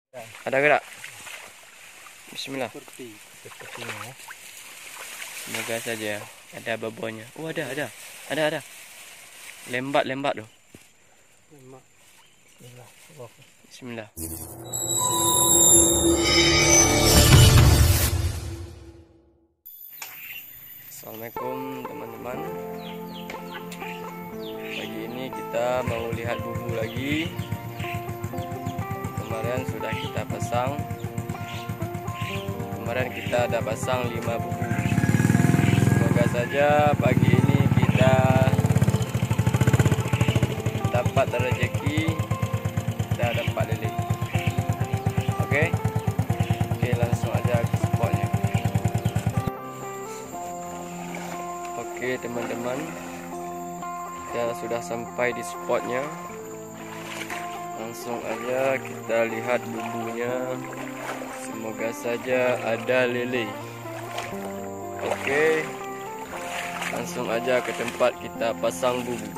Ada gerak. Bismillah. Sepertinya. Semoga saja ada bobonya. Oh, ada. Lembat tu. Bismillah. Assalamualaikum teman-teman. Pagi ini kita mau lihat bubu lagi. Kemarin sudah kita pasang. Kemarin kita ada pasang 5 bubu. Semoga saja pagi ini kita dapat rezeki, kita dapat lele. Oke, langsung aja ke spotnya. Oke teman-teman, kita sudah sampai di spotnya. Langsung aja kita lihat bubunya. Semoga saja ada lele. Oke, langsung aja ke tempat kita pasang bubu.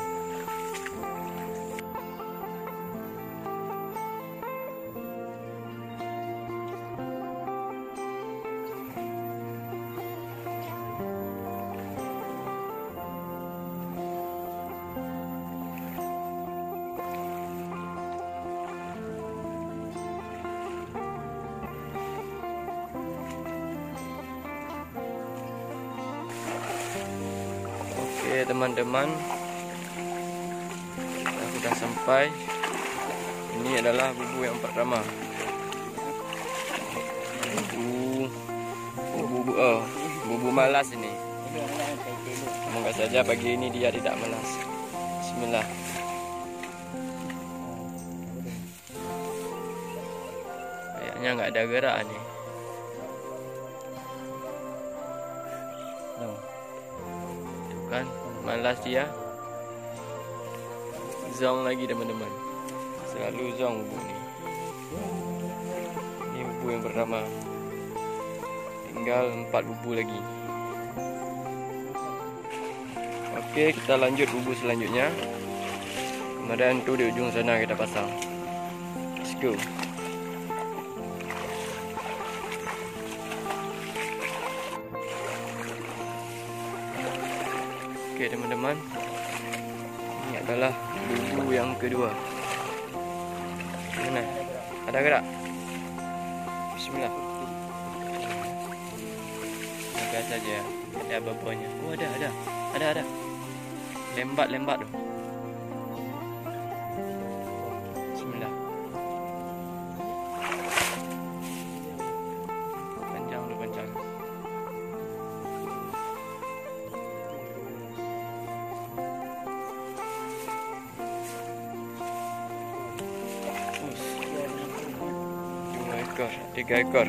Oke teman-teman, kita sudah sampai. Ini adalah bubu yang pertama. Bubu malas ini. Semoga saja pagi ini dia tidak malas. Bismillah. Kayaknya nggak ada gerak nih. Kan malas dia. Zong lagi teman-teman, selalu zong bubu ni. Ini bubu yang pertama, tinggal 4 bubu lagi. Oke, kita lanjut bubu selanjutnya. Kemudian tu di ujung sana kita pasang. Let's go. Oke teman-teman, ini adalah bubu yang kedua. Mana? Ada gerak? Bismillah. Semoga saja ada bobonya. Oh, ada. Lembat tu. Bismillah. Panjang. Tiga ekor.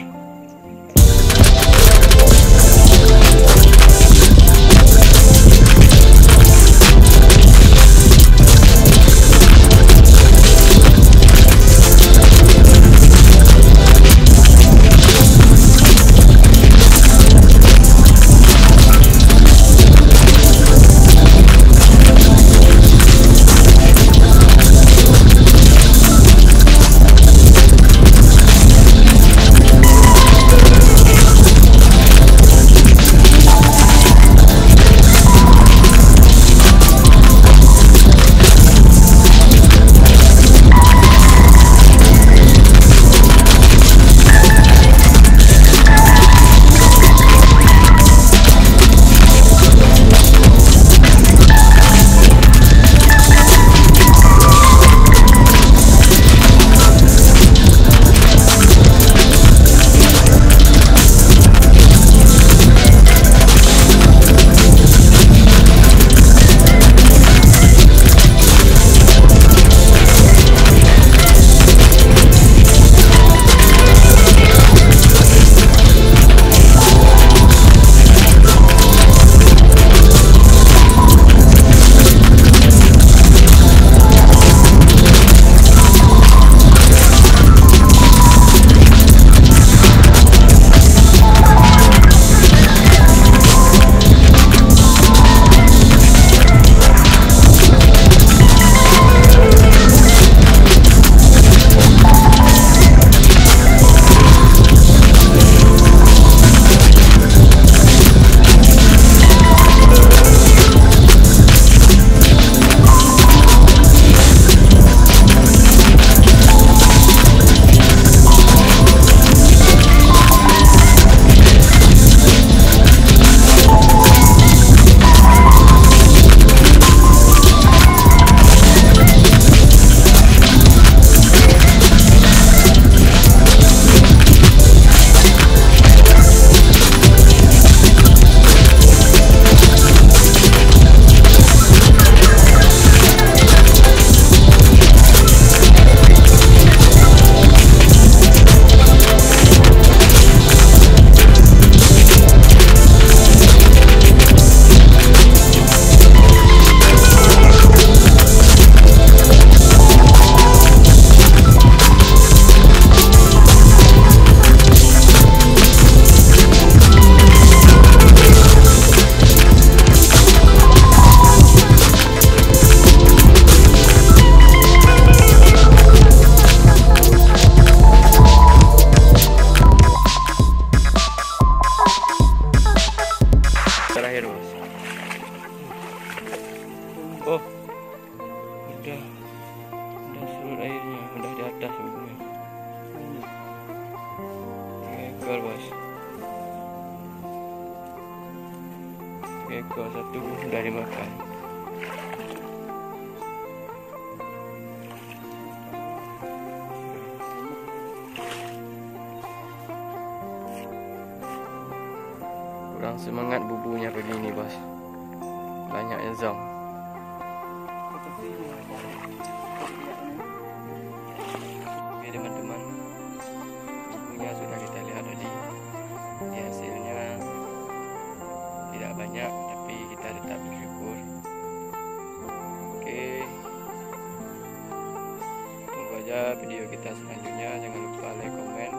Ekor satu sudah dimakan. Kurang semangat bubunya pagi ini, bos. Banyak yang zong. Oke teman-teman, bubunya sudah kita lihat tadi. Di hasilnya tidak banyak, tapi kita tetap bersyukur. Oke, tunggu aja video kita selanjutnya. Jangan lupa like, komen,